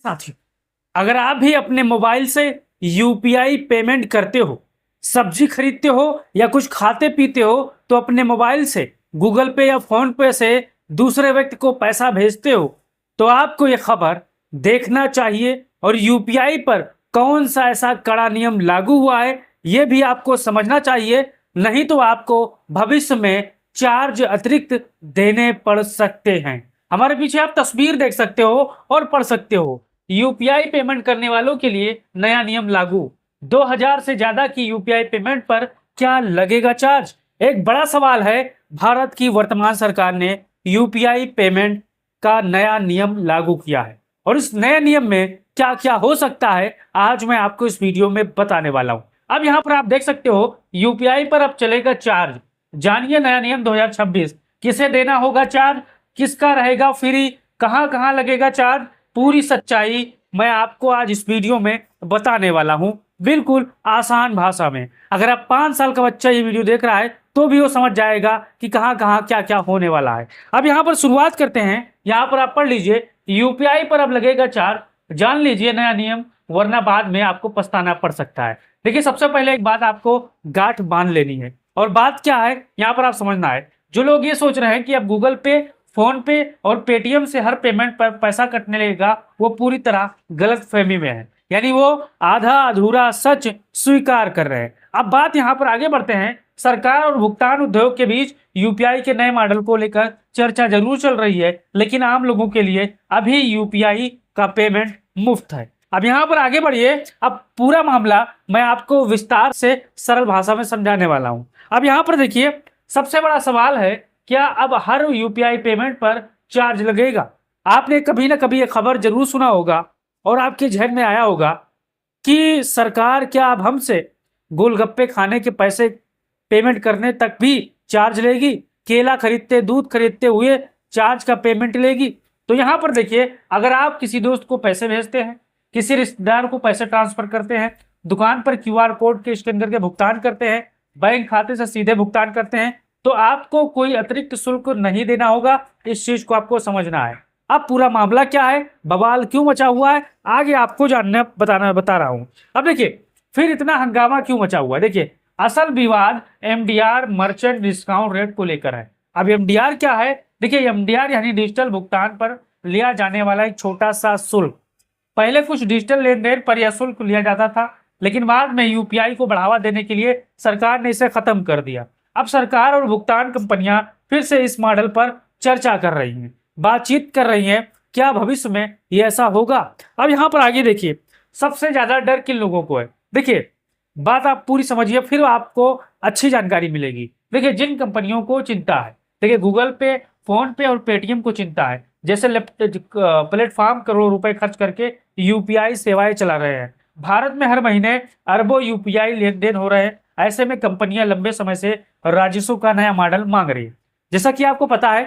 साथियों, अगर आप भी अपने मोबाइल से यूपीआई पेमेंट करते हो, सब्जी खरीदते हो या कुछ खाते पीते हो, तो अपने मोबाइल से गूगल पे या फोन पे से दूसरे व्यक्ति को पैसा भेजते हो, तो आपको यह खबर देखना चाहिए और यूपीआई पर कौन सा ऐसा कड़ा नियम लागू हुआ है यह भी आपको समझना चाहिए। नहीं तो आपको भविष्य में चार्ज अतिरिक्त देने पड़ सकते हैं। हमारे पीछे आप तस्वीर देख सकते हो और पढ़ सकते हो, यूपीआई पेमेंट करने वालों के लिए नया नियम लागू। 2000 से ज्यादा की यूपीआई पेमेंट पर क्या लगेगा चार्ज? एक बड़ा सवाल है। भारत की वर्तमान सरकार ने यूपीआई पेमेंट का नया नियम लागू किया है और इस नए नियम में क्या क्या हो सकता है आज मैं आपको इस वीडियो में बताने वाला हूं। अब यहां पर आप देख सकते हो यूपीआई पर अब चलेगा चार्ज। जानिए नया नियम 2026, किसे देना होगा चार्ज, किसका रहेगा फ्री, कहां कहां लगेगा चार्ज, पूरी सच्चाई मैं आपको आज इस वीडियो में बताने वाला हूं, बिल्कुल आसान भाषा में। अगर आप 5 साल का बच्चा ये वीडियो देख रहा है तो भी वो समझ जाएगा कि कहां कहां क्या क्या होने वाला है। अब यहां पर शुरुआत करते हैं। यहां पर आप पढ़ लीजिए, यूपीआई पर अब लगेगा चार्ज। जान लीजिए नया नियम, वरना बाद में आपको पछताना पड़ सकता है। देखिए, सबसे पहले एक बात आपको गांठ बांध लेनी है, और बात क्या है यहां पर आप समझना है। जो लोग ये सोच रहे हैं कि अब गूगल पे, फोन पे और पेटीएम से हर पेमेंट पर पैसा कटने लगेगा, वो पूरी तरह गलत फहमी में है, यानी वो आधा अधूरा सच स्वीकार कर रहे हैं। अब बात यहां पर आगे बढ़ते हैं। सरकार और भुगतान उद्योग के बीच यूपीआई के नए मॉडल को लेकर चर्चा जरूर चल रही है, लेकिन आम लोगों के लिए अभी यूपीआई का पेमेंट मुफ्त है। अब यहां पर आगे बढ़िए। अब पूरा मामला मैं आपको विस्तार से सरल भाषा में समझाने वाला हूं। अब यहां पर देखिए, सबसे बड़ा सवाल है, क्या अब हर यूपीआई पेमेंट पर चार्ज लगेगा? आपने कभी ना कभी ये खबर जरूर सुना होगा और आपके जहन में आया होगा कि सरकार क्या अब हमसे गोलगप्पे खाने के पैसे पेमेंट करने तक भी चार्ज लेगी, केला खरीदते, दूध खरीदते हुए चार्ज का पेमेंट लेगी? तो यहां पर देखिए, अगर आप किसी दोस्त को पैसे भेजते हैं, किसी रिश्तेदार को पैसे ट्रांसफर करते हैं, दुकान पर क्यूआर कोड के स्कैन करके भुगतान करते हैं, बैंक खाते से सीधे भुगतान करते हैं, तो आपको कोई अतिरिक्त शुल्क नहीं देना होगा। इस चीज को आपको समझना है। अब पूरा मामला क्या है, बवाल क्यों मचा हुआ है, आगे आपको बता रहा हूं। अब देखिए, फिर इतना हंगामा क्यों मचा हुआ है। देखिए, असल विवाद एमडीआर मर्चेंट डिस्काउंट रेट को लेकर है। अब एमडीआर क्या है? देखिए, एमडीआर यानी डिजिटल भुगतान पर लिया जाने वाला एक छोटा सा शुल्क। पहले कुछ डिजिटल लेन देन पर यह शुल्क लिया जाता था, लेकिन बाद में यूपीआई को बढ़ावा देने के लिए सरकार ने इसे खत्म कर दिया। अब सरकार और भुगतान कंपनियां फिर से इस मॉडल पर चर्चा कर रही हैं, बातचीत कर रही हैं। क्या भविष्य में ये ऐसा होगा? अब यहां पर आगे देखिए, सबसे ज्यादा डर किन लोगों को है। देखिए, बात आप पूरी समझिए, फिर आपको अच्छी जानकारी मिलेगी। देखिए, जिन कंपनियों को चिंता है, देखिए गूगल पे, फोन पे और पेटीएम को चिंता है, जैसे प्लेटफॉर्म करोड़ों रुपए खर्च करके यूपीआई सेवाएं चला रहे हैं। भारत में हर महीने अरबों यूपीआई लेन देन हो रहे हैं। ऐसे में कंपनियां लंबे समय से राजस्व का नया मॉडल मांग रही है। जैसा कि आपको पता है,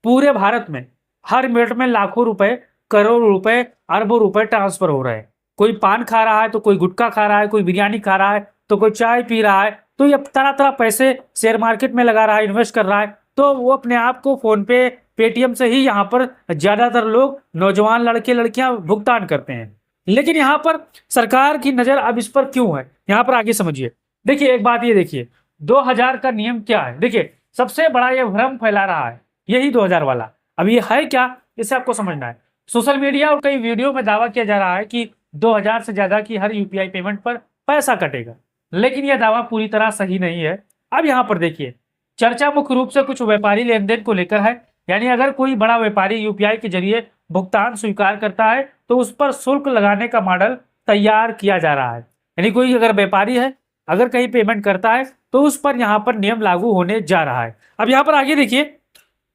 पूरे भारत में हर मिनट में लाखों रुपए, करोड़ों रुपए, अरबों रुपए ट्रांसफर हो रहे हैं। कोई पान खा रहा है तो कोई गुटखा खा रहा है, कोई बिरयानी खा रहा है तो कोई चाय पी रहा है, तो ये तरह तरह पैसे शेयर मार्केट में लगा रहा है, इन्वेस्ट कर रहा है। तो वो अपने आप को फोन पे, पेटीएम से ही यहाँ पर ज्यादातर लोग, नौजवान लड़के लड़कियां भुगतान करते हैं। लेकिन यहाँ पर सरकार की नजर अब इस पर क्यों है, यहाँ पर आगे समझिए। देखिए, एक बात ये देखिए, 2000 का नियम क्या है। देखिए, सबसे बड़ा ये भ्रम फैला रहा है यही 2000 वाला। अब ये है क्या, इसे आपको समझना है। सोशल मीडिया और कई वीडियो में दावा किया जा रहा है कि 2000 से ज्यादा की हर यूपीआई पेमेंट पर पैसा कटेगा, लेकिन यह दावा पूरी तरह सही नहीं है। अब यहाँ पर देखिए, चर्चा मुख्य रूप से कुछ व्यापारी लेन देन को लेकर है। यानी अगर कोई बड़ा व्यापारी यूपीआई के जरिए भुगतान स्वीकार करता है तो उस पर शुल्क लगाने का मॉडल तैयार किया जा रहा है। यानी कोई अगर व्यापारी है, अगर कहीं पेमेंट करता है तो उस पर यहाँ पर नियम लागू होने जा रहा है। अब यहाँ पर आगे देखिए,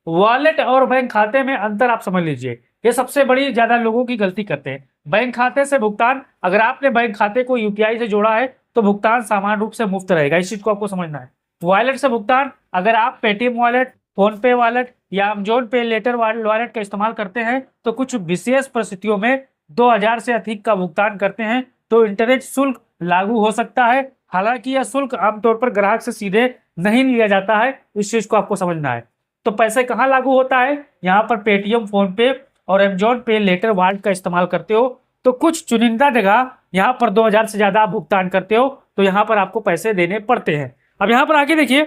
वॉलेट और बैंक खाते में अंतर आप समझ लीजिए। ये सबसे बड़ी ज्यादा लोगों की गलती करते हैं। बैंक खाते से भुगतान, अगर आपने बैंक खाते को यूपीआई से जोड़ा है तो भुगतान सामान्य रूप से मुफ्त रहेगा, इस चीज को आपको समझना है। वॉलेट से भुगतान, अगर आप पेटीएम वॉलेट, फोन पे वॉलेट या अमेजोन पे लेटर वॉलेट का इस्तेमाल करते हैं तो कुछ विशेष परिस्थितियों में 2000 से अधिक का भुगतान करते हैं तो इंटरनेट शुल्क लागू हो सकता है। हालांकि यह शुल्क आमतौर पर ग्राहक से सीधे नहीं लिया जाता है, इस चीज को आपको समझना है। तो पैसे कहाँ लागू होता है? यहाँ पर पेटीएम, फोन पे और अमेजॉन पे लेटर वॉलेट का इस्तेमाल करते हो तो कुछ चुनिंदा जगह यहाँ पर 2000 से ज्यादा आप भुगतान करते हो तो यहाँ पर आपको पैसे देने पड़ते हैं। अब यहाँ पर आगे देखिए,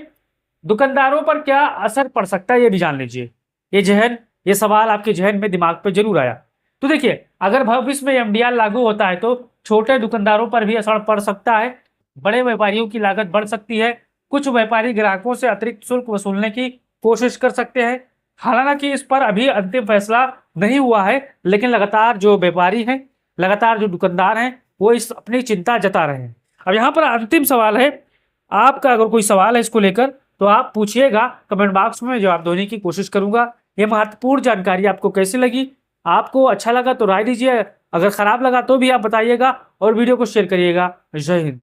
दुकानदारों पर क्या असर पड़ सकता है ये भी जान लीजिए। ये सवाल आपके जहन में दिमाग पे जरूर आया। तो देखिए, अगर भविष्य में एमडीआर लागू होता है तो छोटे दुकानदारों पर भी असर पड़ सकता है, बड़े व्यापारियों की लागत बढ़ सकती है, कुछ व्यापारी ग्राहकों से अतिरिक्त शुल्क वसूलने की कोशिश कर सकते हैं। हालांकि इस पर अभी अंतिम फैसला नहीं हुआ है, लेकिन लगातार जो व्यापारी हैं, लगातार जो दुकानदार हैं, वो इस अपनी चिंता जता रहे हैं। अब यहाँ पर अंतिम सवाल है, आपका अगर कोई सवाल है इसको लेकर तो आप पूछिएगा, कमेंट बॉक्स में जवाब देने की कोशिश करूंगा। ये महत्वपूर्ण जानकारी आपको कैसी लगी? आपको अच्छा लगा तो राय दीजिए, अगर खराब लगा तो भी आप बताइएगा और वीडियो को शेयर करिएगा। जय हिंद।